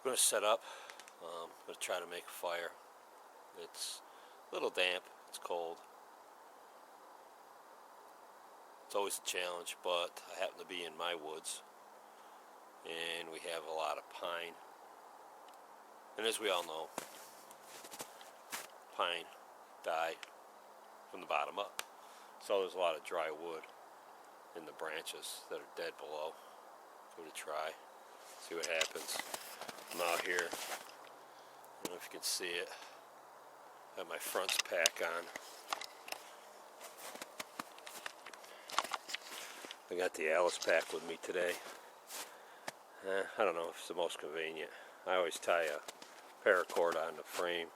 I'm going to set up. I'm going to try to make a fire. It's a little damp. It's cold. It's always a challenge, but I happen to be in my woods, and we have a lot of pine. And as we all know, pine die from the bottom up. So there's a lot of dry wood in the branches that are dead below. Give it a try. See what happens. I'm out here. I don't know if you can see it. I have my fronts pack on. I got the Alice pack with me today. I don't know if it's the most convenient. I always tie a paracord on the frame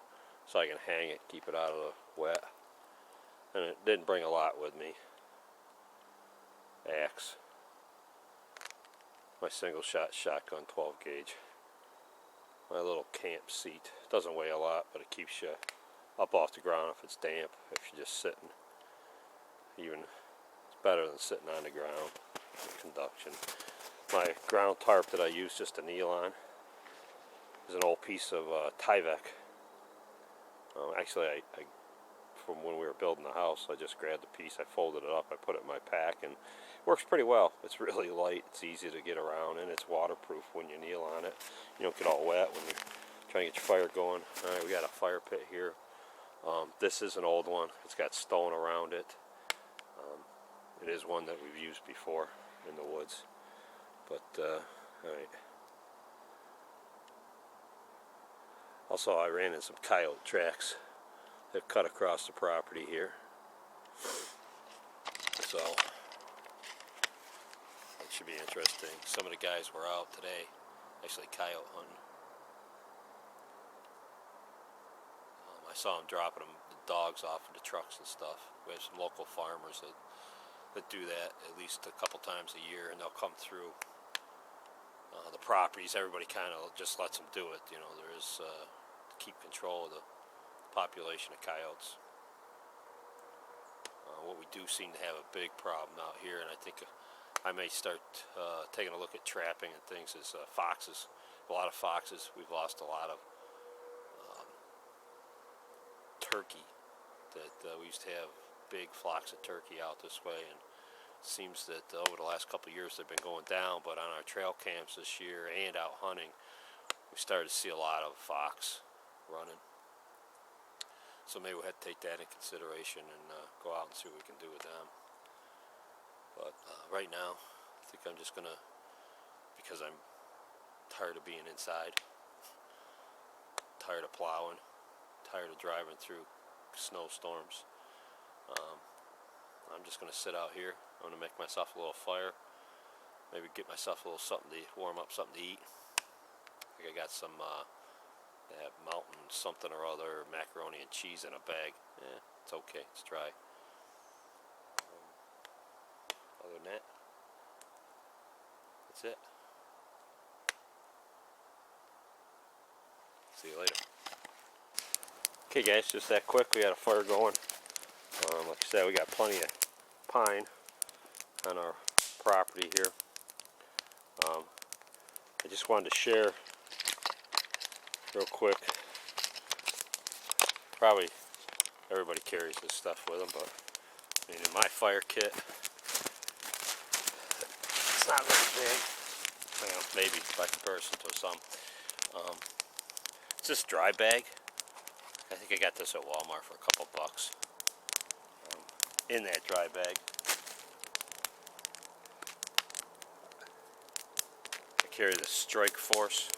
so I can hang it, keep it out of the wet. And it didn't bring a lot with me. Axe. My single shot shotgun 12 gauge. My little camp seat. It doesn't weigh a lot, but it keeps you up off the ground if it's damp, if you're just sitting. Even it's better than sitting on the ground with conduction. My ground tarp that I use just to kneel on is an old piece of Tyvek. Actually, I from when we were building the house, I just grabbed the piece, I folded it up, I put it in my pack, and it works pretty well. It's really light, it's easy to get around, and it's waterproof when you kneel on it. You don't get all wet when you're trying to get your fire going. Alright, we got a fire pit here. This is an old one. It's got stone around it. It is one that we've used before in the woods. But, alright. Also, I ran in some coyote tracks that cut across the property here. So, that should be interesting. Some of the guys were out today, actually coyote hunting. I saw them dropping the dogs off of the trucks and stuff. We have some local farmers that do that at least a couple times a year, and they'll come through the properties. Everybody kind of just lets them do it. You know, there is to keep control of the population of coyotes. What we do seem to have a big problem out here, and I think I may start taking a look at trapping and things, is foxes. A lot of foxes. We've lost a lot of turkey. That we used to have big flocks of turkey out this way, and it seems that over the last couple of years they've been going down, but on our trail camps this year and out hunting, we started to see a lot of fox running. So maybe we'll have to take that in consideration and go out and see what we can do with them. But right now, I think I'm just going to, because I'm tired of being inside, tired of plowing, tired of driving through snowstorms, I'm just going to sit out here. I'm going to make myself a little fire, maybe get myself a little something to warm up, something to eat. I think I got some that mountain something or other, macaroni and cheese in a bag. It's okay, it's dry. Other than that, that's it. See you later. Okay guys, just that quick, we got a fire going. Like I said, we got plenty of pine on our property here. I just wanted to share real quick. Probably everybody carries this stuff with them, but I mean, in my fire kit, it's not very big. Well, maybe by comparison to some. It's this dry bag. I think I got this at Walmart for a couple bucks. In that dry bag, I carry the Strike Force.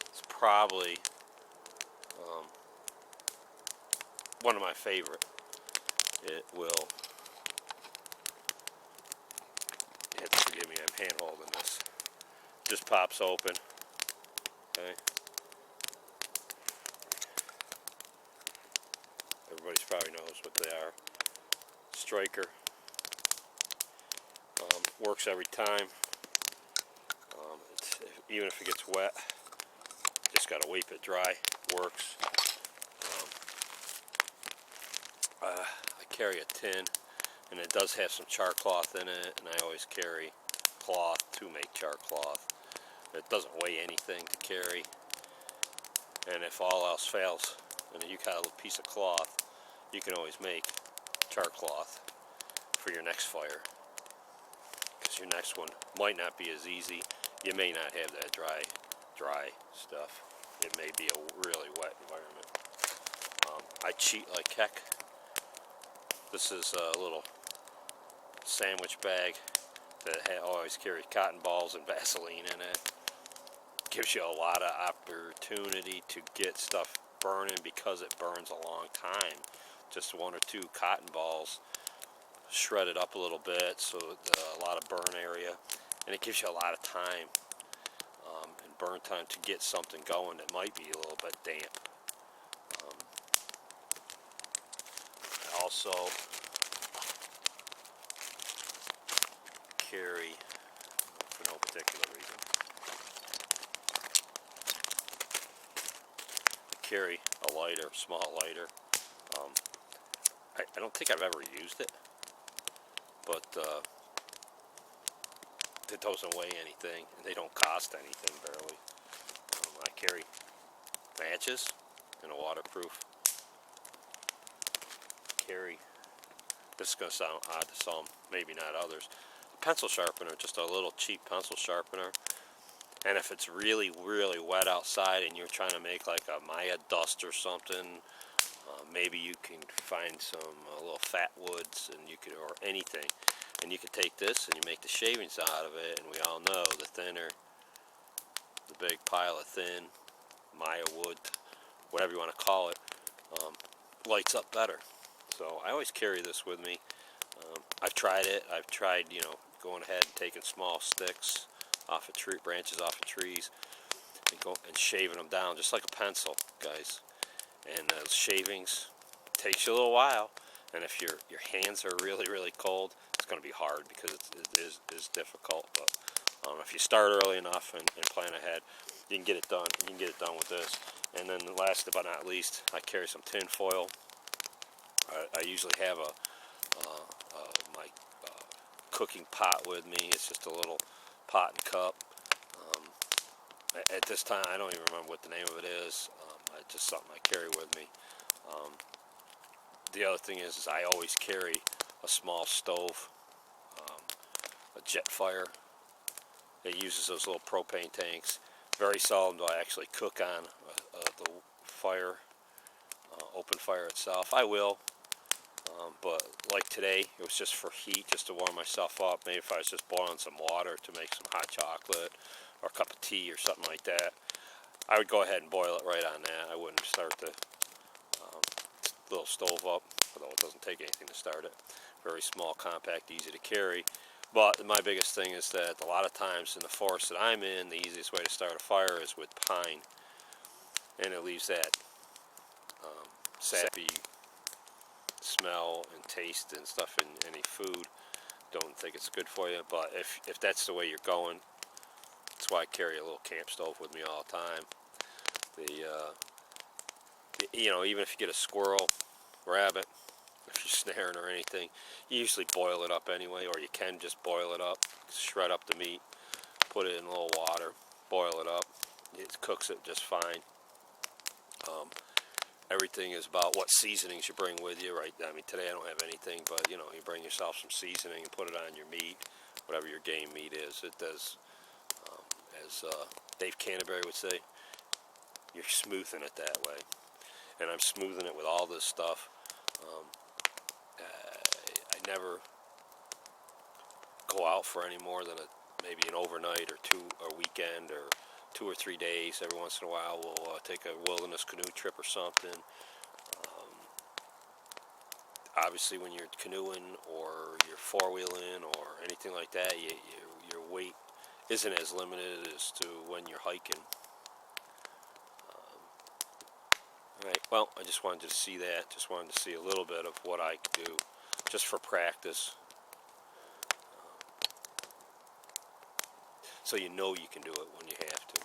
It's probably one of my favorite. It will, you have to forgive me, I'm hand holding this. Just pops open. Okay. Everybody probably knows what they are. Striker. Works every time. Even if it gets wet, just got to weep it dry. Works. I carry a tin, and it does have some char cloth in it, and I always carry cloth to make char cloth. It doesn't weigh anything to carry, and if all else fails and you got a little piece of cloth, you can always make char cloth for your next fire, because your next one might not be as easy. You may not have that dry stuff. It may be a really wet environment. I cheat like heck. This is a little sandwich bag that always carries cotton balls and Vaseline in it. Gives you a lot of opportunity to get stuff burning because it burns a long time. Just one or two cotton balls, shred it up a little bit, so a lot of burn area, and it gives you a lot of time and burn time to get something going that might be a little bit damp. I also carry, for no particular reason, carry a lighter, small lighter. I don't think I've ever used it, but it doesn't weigh anything, and they don't cost anything, barely. I carry matches in a waterproof. Carry, this is going to sound odd to some, maybe not others, a pencil sharpener, just a little cheap pencil sharpener. And if it's really, really wet outside and you're trying to make like a Maya dust or something, maybe you can find some little fat woods, and you could, or anything, and you could take this and you make the shavings out of it. And we all know the thinner, the big pile of thin Maya wood, whatever you want to call it, lights up better. So I always carry this with me. I've tried it. I've tried, going ahead and taking small sticks off of branches off of trees, and shaving them down just like a pencil, guys. And those shavings takes you a little while, and if your hands are really, really cold, it's going to be hard, because it is difficult. But if you start early enough and plan ahead, you can get it done. You can get it done with this. And then last but not least, I carry some tin foil. I usually have my cooking pot with me. It's just a little pot and cup. At this time, I don't even remember what the name of it is. It's just something I carry with me. The other thing is I always carry a small stove, a Jetfire. It uses those little propane tanks. Very seldom do I actually cook on the fire, open fire itself. I will, but like today, it was just for heat, just to warm myself up. Maybe if I was just boiling some water to make some hot chocolate or a cup of tea or something like that, I would go ahead and boil it right on that. I wouldn't start the little stove up, although it doesn't take anything to start it. Very small, compact, easy to carry. But my biggest thing is that a lot of times in the forest that I'm in, the easiest way to start a fire is with pine, and it leaves that sappy smell and taste and stuff in any food. Don't think it's good for you, but if that's the way you're going, that's why I carry a little camp stove with me all the time. Even if you get a squirrel, rabbit, if you're snaring or anything, you usually boil it up anyway, or you can just boil it up, shred up the meat, put it in a little water, boil it up. It cooks it just fine. Everything is about what seasonings you bring with you, right? I mean, today I don't have anything, but you bring yourself some seasoning and put it on your meat, whatever your game meat is. It does, as Dave Canterbury would say, you're smoothing it that way. And I'm smoothing it with all this stuff. I never go out for any more than maybe an overnight or two, or weekend, or 2 or 3 days. Every once in a while we'll take a wilderness canoe trip or something. Obviously when you're canoeing or you're four-wheeling or anything like that, your weight isn't as limited as to when you're hiking. Alright, well, I just wanted to see that. Just wanted to see a little bit of what I could do just for practice. So you know you can do it when you have to.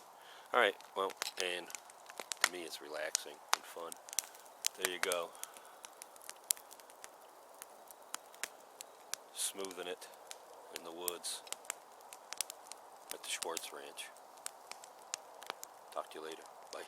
Alright, well, and to me it's relaxing and fun. There you go. Smoothing it in the woods. Sports Ranch. Talk to you later. Bye.